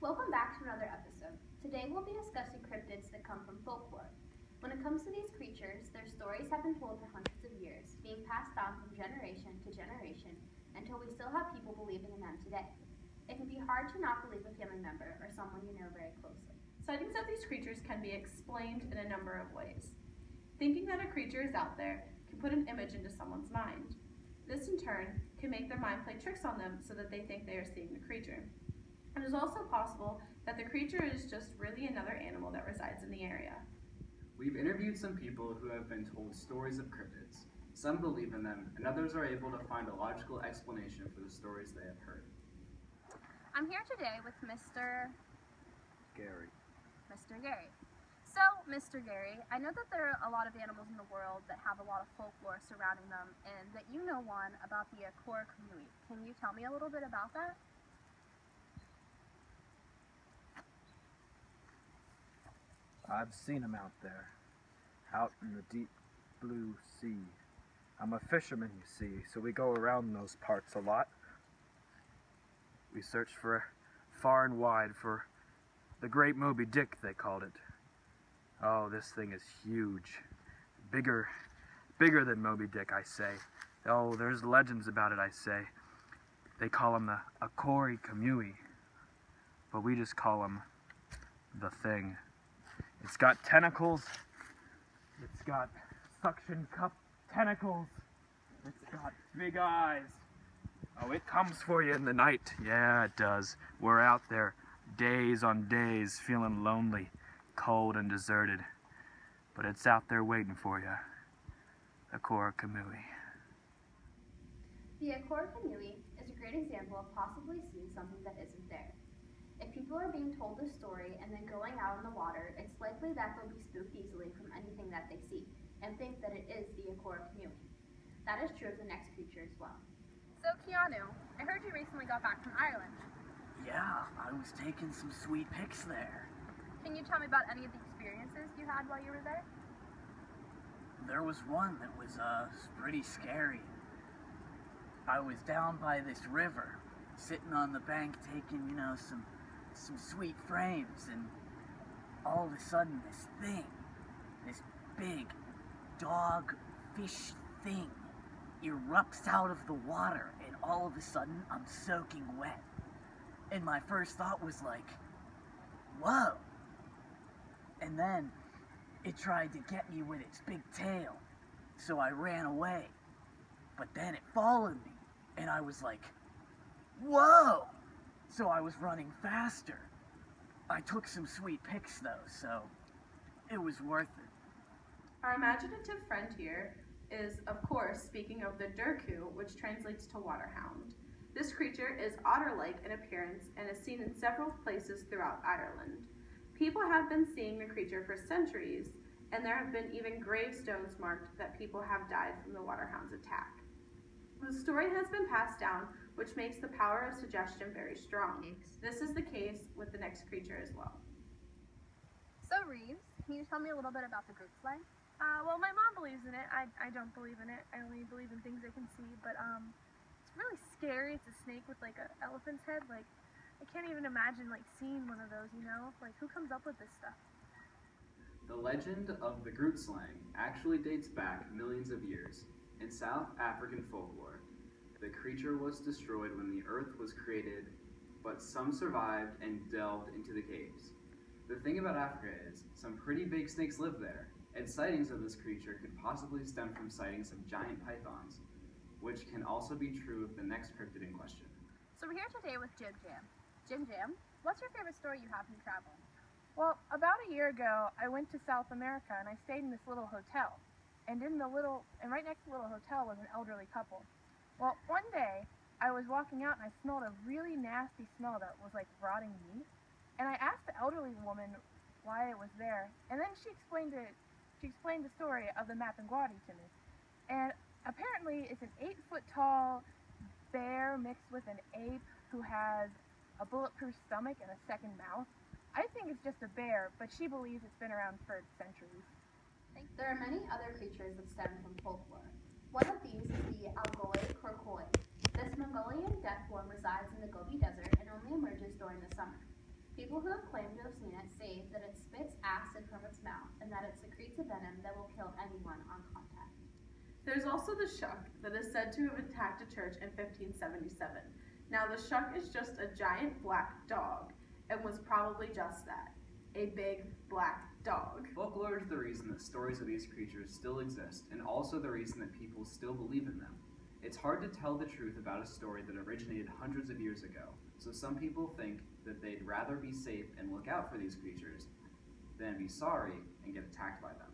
Welcome back to another episode. Today we'll be discussing cryptids that come from folklore. When it comes to these creatures, their stories have been told for hundreds of years, being passed on from generation to generation until we still have people believing in them today. It can be hard to not believe a family member or someone you know very closely. Sightings of these creatures can be explained in a number of ways. Thinking that a creature is out there can put an image into someone's mind. This in turn can make their mind play tricks on them so that they think they are seeing the creature. It is also possible that the creature is just really another animal that resides in the area. We've interviewed some people who have been told stories of cryptids. Some believe in them, and others are able to find a logical explanation for the stories they have heard. I'm here today with Mr. Gary. So, Mr. Gary, I know that there are a lot of animals in the world that have a lot of folklore surrounding them, and that you know one about the Folklore Cryptids. Can you tell me a little bit about that? I've seen them out there, out in the deep blue sea. I'm a fisherman, you see, so we go around those parts a lot. We search for far and wide for the great Moby Dick, they called it. Oh, this thing is huge. Bigger than Moby Dick, I say. Oh, there's legends about it, I say. They call him the Folklore Cryptids, but we just call him the Thing. It's got tentacles. It's got suction cup tentacles. It's got big eyes. Oh, it comes for you in the night. Yeah, it does. We're out there days on days feeling lonely, cold and deserted. But it's out there waiting for you. The Folklore Cryptids. The Folklore Cryptids is a great example of possibly seeing something that isn't there. If people are being told this story and then going out in the water, it's likely that they'll be spooked easily from anything that they see and think that it is the Folklore Cryptids. That is true of the next creature as well. So Keanu, I heard you recently got back from Ireland. Yeah, I was taking some sweet pics there. Can you tell me about any of the experiences you had while you were there? There was one that was pretty scary. I was down by this river, sitting on the bank taking, some sweet frames, and all of a sudden this big dog fish thing erupts out of the water, and all of a sudden I'm soaking wet. And my first thought was like, whoa. And then it tried to get me with its big tail, so I ran away. But then it followed me, and I was like, whoa! So I was running faster. I took some sweet pics though, so it was worth it. Our imaginative friend here is, of course, speaking of the durku, which translates to waterhound. This creature is otter-like in appearance and is seen in several places throughout Ireland. People have been seeing the creature for centuries, and there have been even gravestones marked that people have died from the waterhound's attack. The story has been passed down, which makes the power of suggestion very strong. This is the case with the next creature as well. So Reeves, can you tell me a little bit about the group slang? Well, my mom believes in it. I don't believe in it. I only believe in things I can see. But it's really scary. It's a snake with like an elephant's head. Like, I can't even imagine like seeing one of those. Like who comes up with this stuff? The legend of the Groot slang actually dates back millions of years. In South African folklore, the creature was destroyed when the earth was created, but some survived and delved into the caves. The thing about Africa is, some pretty big snakes live there, and sightings of this creature could possibly stem from sightings of giant pythons, which can also be true of the next cryptid in question. So we're here today with Jim Jam. Jim Jam, what's your favorite story you have from traveling? Well, about a year ago, I went to South America and I stayed in this little hotel. And right next to the little hotel was an elderly couple. Well, one day I was walking out and I smelled a really nasty smell that was like rotting meat. And I asked the elderly woman why it was there. And then she explained the story of the Mapinguari to me. And apparently it's an 8-foot tall bear mixed with an ape who has a bulletproof stomach and a second mouth. I think it's just a bear, but she believes it's been around for centuries. There are many other creatures that stem from folklore. One of these is the Algoi Korkoi. This Mongolian death form resides in the Gobi Desert and only emerges during the summer. People who have claimed to have seen it say that it spits acid from its mouth and that it secretes a venom that will kill anyone on contact. There's also the shuck that is said to have attacked a church in 1577. Now, the shuck is just a giant black dog and was probably just that, a big black dog. Folklore is the reason that stories of these creatures still exist, and also the reason that people still believe in them. It's hard to tell the truth about a story that originated hundreds of years ago, so some people think that they'd rather be safe and look out for these creatures than be sorry and get attacked by them.